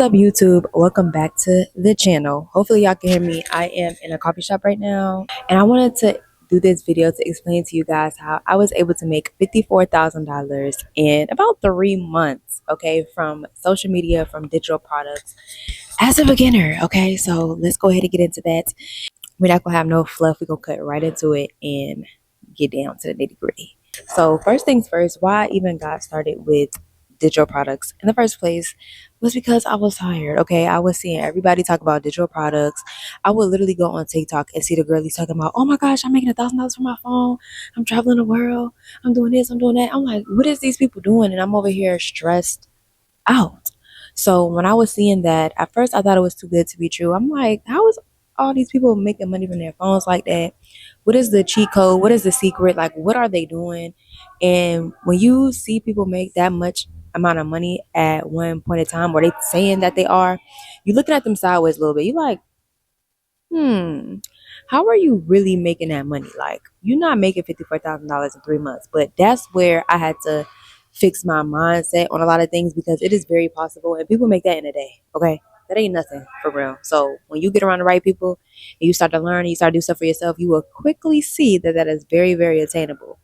What's up, YouTube? Welcome back to the channel. Hopefully y'all can hear me. I am in a coffee shop right now, and I wanted to do this video to explain to you guys how I was able to make $54,000 in about 3 months, okay, from social media, from digital products as a beginner. Okay, so let's go ahead and get into that. We're not gonna have no fluff. We're gonna cut right into it and get down to the nitty gritty. So first things first, why I even got started with digital products in the first place was because I was tired. Okay, I was seeing everybody talk about digital products. I would literally go on TikTok and see the girlies talking about, oh my gosh, I'm making $1,000 from my phone. I'm traveling the world. I'm doing this. I'm doing that. I'm like, what is these people doing? And I'm over here stressed out. So when I was seeing that, at first I thought it was too good to be true. I'm like, how is all these people making money from their phones like that? What is the cheat code? What is the secret? Like, what are they doing? And when you see people make that much amount of money at one point in time, or they saying that they are, you looking at them sideways a little bit. You like, how are you really making that money? Like, you're not making $54,000 in 3 months. But that's where I had to fix my mindset on a lot of things, because it is very possible, and people make that in a day. Okay, that ain't nothing for real. So when you get around the right people and you start to learn and you start to do stuff for yourself, you will quickly see that that is very, very attainable.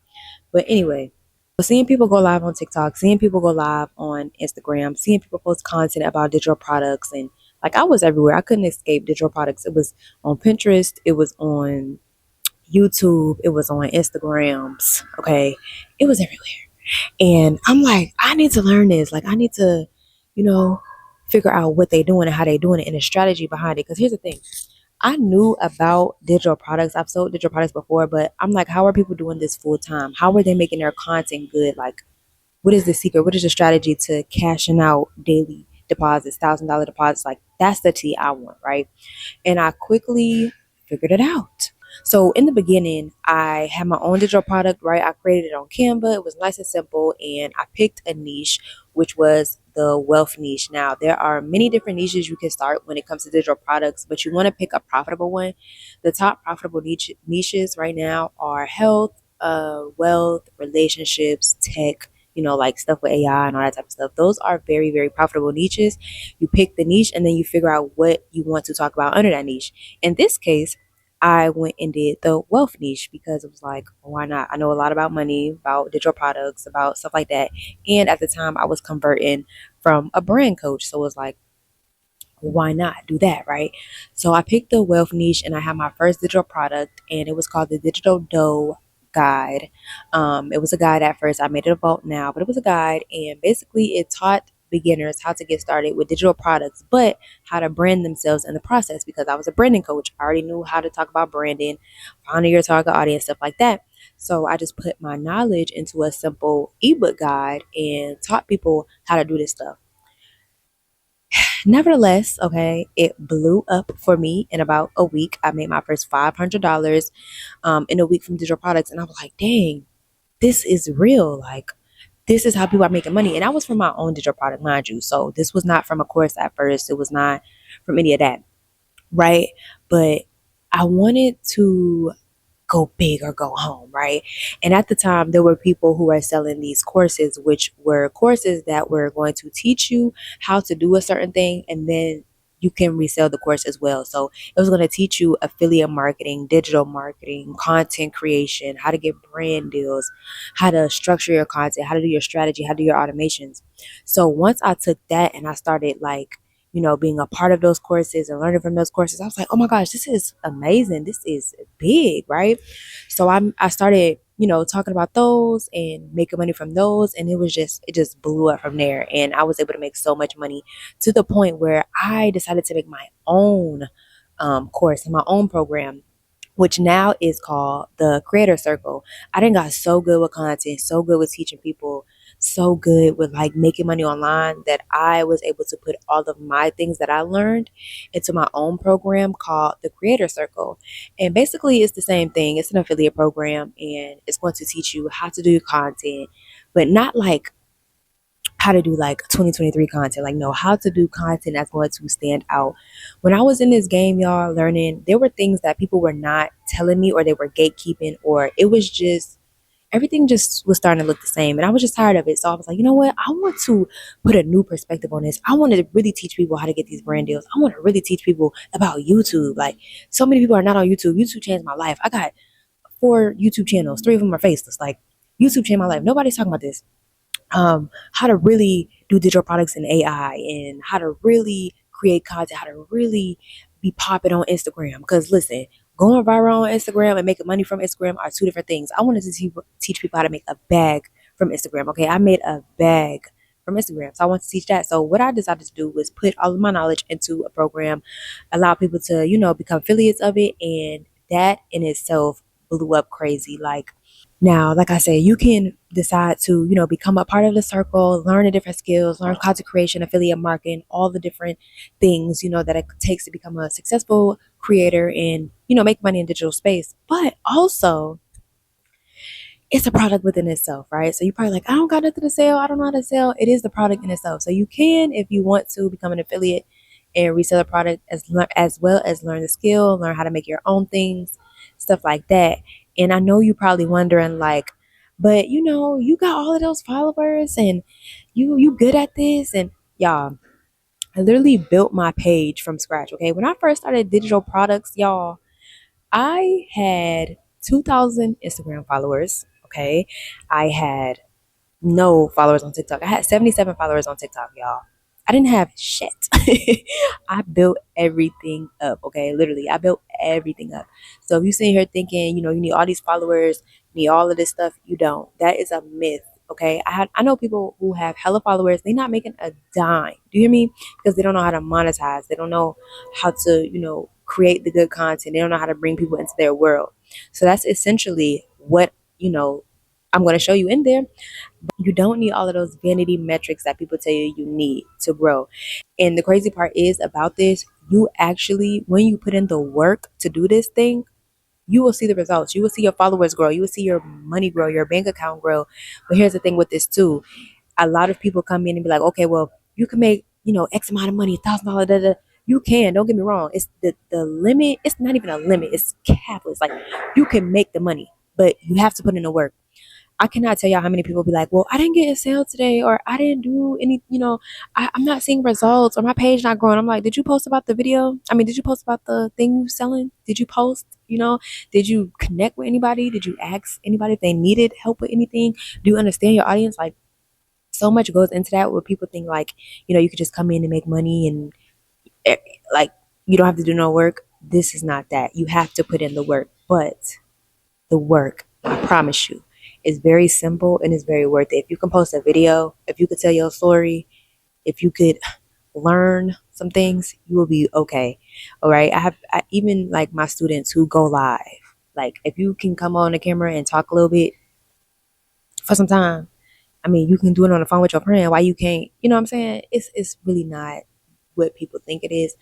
But anyway, so seeing people go live on TikTok, seeing people go live on Instagram, seeing people post content about digital products, and like, I was everywhere. I couldn't escape digital products. It was on Pinterest, it was on YouTube, it was on Instagrams. Okay, it was everywhere. And I'm like, I need to learn this. Like, I need to, you know, figure out what they're doing and how they're doing it and the strategy behind it. Because here's the thing, I knew about digital products. I've sold digital products before, but I'm like, how are people doing this full time? How are they making their content good? Like, what is the secret? What is the strategy to cashing out daily deposits, $1,000 deposits? Like, that's the tea I want, right? And I quickly figured it out. So in the beginning, I had my own digital product, right? I created it on Canva. It was nice and simple, and I picked a niche, which was the wealth niche. Now, there are many different niches you can start when it comes to digital products, but you want to pick a profitable one. The top profitable niches right now are health, wealth, relationships, tech, like stuff with AI and all that type of stuff. Those are very, very profitable niches. You pick the niche and then you figure out what you want to talk about under that niche. In this case, I went and did the wealth niche because it was like, why not? I know a lot about money, about digital products, about stuff like that. And at the time, I was converting from a brand coach. So it was like, why not do that, right? So I picked the wealth niche and I had my first digital product, and it was called the Digital Dough Guide. It was a guide at first. I made it a vault now, but it was a guide, and basically it taught beginners how to get started with digital products, but how to brand themselves in the process, because I was a branding coach. I already knew how to talk about branding, finding your target audience, stuff like that. So I just put my knowledge into a simple ebook guide and taught people how to do this stuff. Nevertheless, okay, it blew up for me in about a week. I made my first $500 in a week from digital products. And I was like, dang, this is real. Like, this is how people are making money. And I was from my own digital product, mind you. So this was not from a course at first. It was not from any of that, right? But I wanted to go big or go home, right? And at the time, there were people who were selling these courses, which were courses that were going to teach you how to do a certain thing, and then you can resell the course as well. So it was going to teach you affiliate marketing, digital marketing, content creation, how to get brand deals, how to structure your content, how to do your strategy, how to do your automations. So once I took that and I started being a part of those courses and learning from those courses, I was like, oh my gosh, this is amazing. This is big, right? So I started, talking about those and making money from those. And it just blew up from there. And I was able to make so much money to the point where I decided to make my own course and my own program, which now is called the Creator Circle. I done got so good with content, so good with teaching people, so good with like making money online, that I was able to put all of my things that I learned into my own program called the Creator Circle. And basically it's the same thing. It's an affiliate program, and it's going to teach you how to do content, but not like how to do like 2023 content. Like, no, how to do content that's going to stand out. When I was in this game, y'all, learning, there were things that people were not telling me, or they were gatekeeping, or it was just everything just was starting to look the same. And I was just tired of it. So I was like, you know what? I want to put a new perspective on this. I wanted to really teach people how to get these brand deals. I want to really teach people about YouTube. Like, so many people are not on YouTube. YouTube changed my life. I got 4 YouTube channels, 3 of them are faceless. Like, YouTube changed my life. Nobody's talking about this. How to really do digital products in AI and how to really create content, how to really be popping on Instagram. Because listen, going viral on Instagram and making money from Instagram are 2 different things. I wanted to teach people how to make a bag from Instagram. Okay, I made a bag from Instagram, so I want to teach that. So what I decided to do was put all of my knowledge into a program, allow people to, become affiliates of it, and that in itself blew up crazy. Like, now, like I said, you can decide to, become a part of the circle, learn the different skills, learn content creation, affiliate marketing, all the different things, that it takes to become a successful creator and, make money in digital space. But also, it's a product within itself, right? So you're probably like, I don't got nothing to sell. I don't know how to sell. It is the product in itself. So you can, if you want to, become an affiliate and resell a product as well as learn the skill, learn how to make your own things, stuff like that. And I know you're probably wondering, like, but you got all of those followers and you good at this. And y'all, I literally built my page from scratch. Okay. When I first started digital products, y'all, I had 2,000 Instagram followers. Okay. I had no followers on TikTok. I had 77 followers on TikTok, y'all. I didn't have shit. I built everything up. Okay. Literally, I built everything up. So if you're sitting here thinking, you need all these followers, you need all of this stuff, you don't. That is a myth. Okay. I know people who have hella followers, they're not making a dime. Do you hear me? Because they don't know how to monetize. They don't know how to, create the good content. They don't know how to bring people into their world. So that's essentially what, I'm going to show you in there. You don't need all of those vanity metrics that people tell you you need to grow. And the crazy part is about this, you actually, when you put in the work to do this thing, you will see the results. You will see your followers grow. You will see your money grow, your bank account grow. But here's the thing with this too. A lot of people come in and be like, okay, well, you can make, X amount of money, $1,000, da, da. You can, don't get me wrong. It's the limit. It's not even a limit. It's capital. It's like you can make the money, but you have to put in the work. I cannot tell y'all how many people be like, well, I didn't get a sale today, or I didn't do any, I'm not seeing results, or my page not growing. I'm like, did you post about the video? I mean, did you post about the thing you selling? Did you post, did you connect with anybody? Did you ask anybody if they needed help with anything? Do you understand your audience? Like, so much goes into that where people think like, you could just come in and make money and like, you don't have to do no work. This is not that. You have to put in the work, but the work, I promise you, is very simple and it's very worth it. If you can post a video, if you could tell your story, if you could learn some things, you will be okay. All right. Even like my students who go live, like if you can come on the camera and talk a little bit for some time, I mean, you can do it on the phone with your friend. Why you can't? You know what I'm saying? It's really not what people think it is,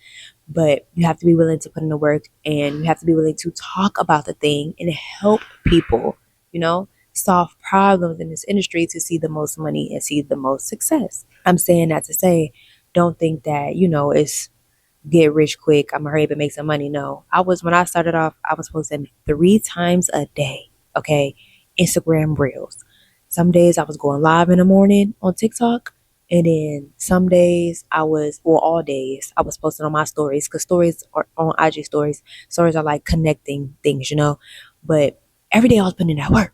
but you have to be willing to put in the work and you have to be willing to talk about the thing and help people, solve problems in this industry to see the most money and see the most success. I'm saying that to say, don't think that, it's get rich quick. I'm gonna hurry up and make some money. No, when I started off, I was posting 3 times a day. Okay. Instagram reels. Some days I was going live in the morning on TikTok. And then some days all days, I was posting on my stories because stories are on IG stories. Stories are like connecting things, But every day I was putting in that work.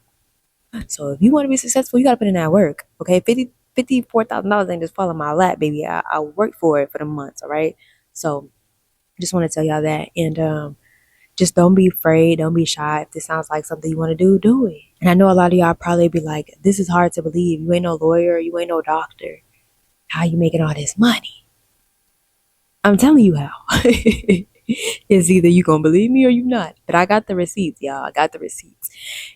So if you want to be successful, you got to put in that work. Okay. $54,000 ain't just fall in my lap, baby. I worked for it for the months. All right. So I just want to tell y'all that. And just don't be afraid. Don't be shy. If this sounds like something you want to do it. And I know a lot of y'all probably be like, this is hard to believe. You ain't no lawyer. You ain't no doctor. How you making all this money? I'm telling you how. It's either you gonna believe me or you not. But I got the receipts, y'all. I got the receipts.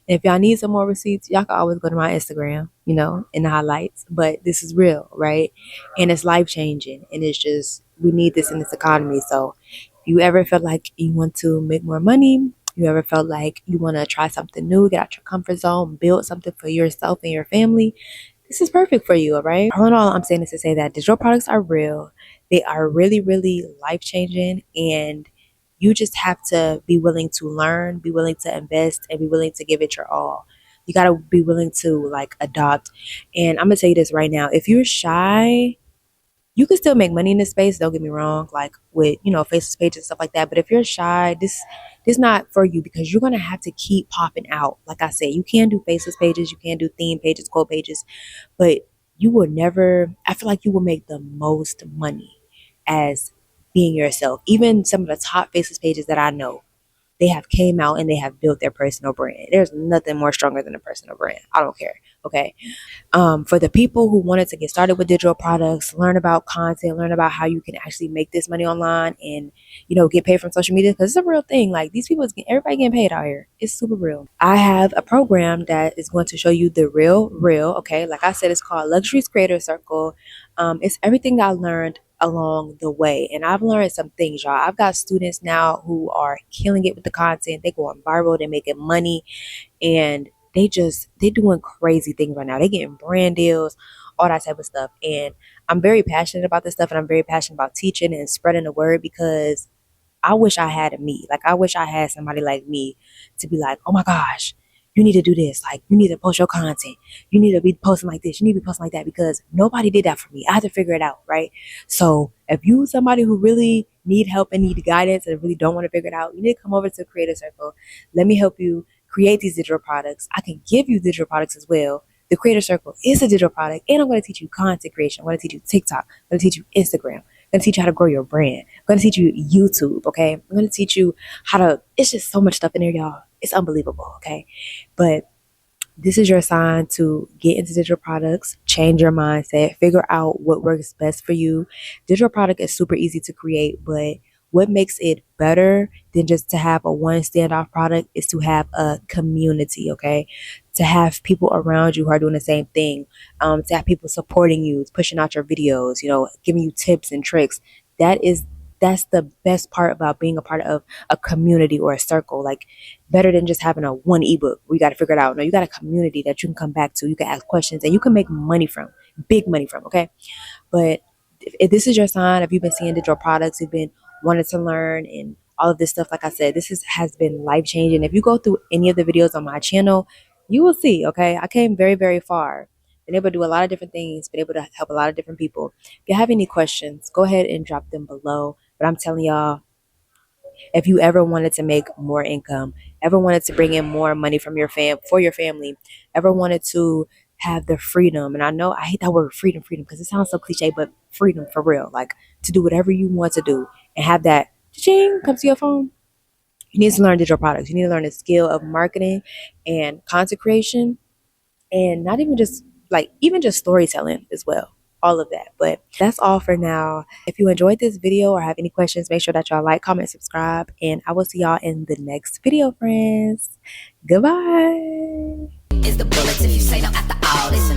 And if y'all need some more receipts, y'all can always go to my Instagram, in the highlights. But this is real, right? And it's life changing. And it's just, we need this in this economy. So if you ever felt like you want to make more money, you ever felt like you want to try something new, get out your comfort zone, build something for yourself and your family, this is perfect for you, all right? All in all, I'm saying this to say that digital products are real. They are really, really life-changing, and you just have to be willing to learn, be willing to invest, and be willing to give it your all. You got to be willing to like adopt. And I'm going to tell you this right now. If you're shy, you can still make money in this space. Don't get me wrong, like with faceless pages and stuff like that. But if you're shy, this not for you because you're gonna have to keep popping out. Like I said, you can do faceless pages, you can do theme pages, quote pages, but you will never. I feel like you will make the most money as being yourself. Even some of the top faceless pages that I know, they have came out and they have built their personal brand. There's nothing more stronger than a personal brand. I don't care. Okay. For the people who wanted to get started with digital products, learn about content, learn about how you can actually make this money online and, get paid from social media because it's a real thing. Like these people, everybody getting paid out here. It's super real. I have a program that is going to show you the real. Okay. Like I said, it's called Luxuries Creator Circle. It's everything I learned along the way. And I've learned some things, y'all. I've got students now who are killing it with the content. They going viral. They're making money and they doing crazy things right now. They getting brand deals, all that type of stuff. And I'm very passionate about this stuff and I'm very passionate about teaching and spreading the word because I wish I had a me. Like I wish I had somebody like me to be like, oh my gosh, you need to do this. Like you need to post your content. You need to be posting like this. You need to be posting like that because nobody did that for me. I had to figure it out, right? So if you somebody who really need help and need guidance and really don't want to figure it out, you need to come over to Creator Circle. Let me help you create these digital products. I can give you digital products as well. The Creator Circle is a digital product, and I'm going to teach you content creation. I'm going to teach you TikTok. I'm going to teach you Instagram. I'm going to teach you how to grow your brand. I'm going to teach you YouTube, okay? I'm going to teach you how to, it's just so much stuff in there, y'all. It's unbelievable, okay? But this is your sign to get into digital products, change your mindset, figure out what works best for you. Digital product is super easy to create, but what makes it better than just to have a one standoff product is to have a community, okay? To have people around you who are doing the same thing, to have people supporting you, pushing out your videos, giving you tips and tricks. That's the best part about being a part of a community or a circle. Like better than just having a one ebook where you got to figure it out. No, you got a community that you can come back to. You can ask questions and you can make money from, big money from. Okay, but if this is your sign, if you've been seeing digital products, you've been wanting to learn and all of this stuff, like I said, has been life changing. If you go through any of the videos on my channel, you will see. Okay, I came very, very far. Been able to do a lot of different things. Been able to help a lot of different people. If you have any questions, go ahead and drop them below. But I'm telling y'all, if you ever wanted to make more income, ever wanted to bring in more money from for your family, ever wanted to have the freedom, and I know I hate that word freedom because it sounds so cliche, but freedom for real, like to do whatever you want to do and have that ching come to your phone. You need to learn digital products. You need to learn the skill of marketing and content creation and not even just even just storytelling as well, all of that. But that's all for now. If you enjoyed this video or have any questions, make sure that y'all like, comment, subscribe, and I will see y'all in the next video, friends. Goodbye. Is the bullets if you say no after all this.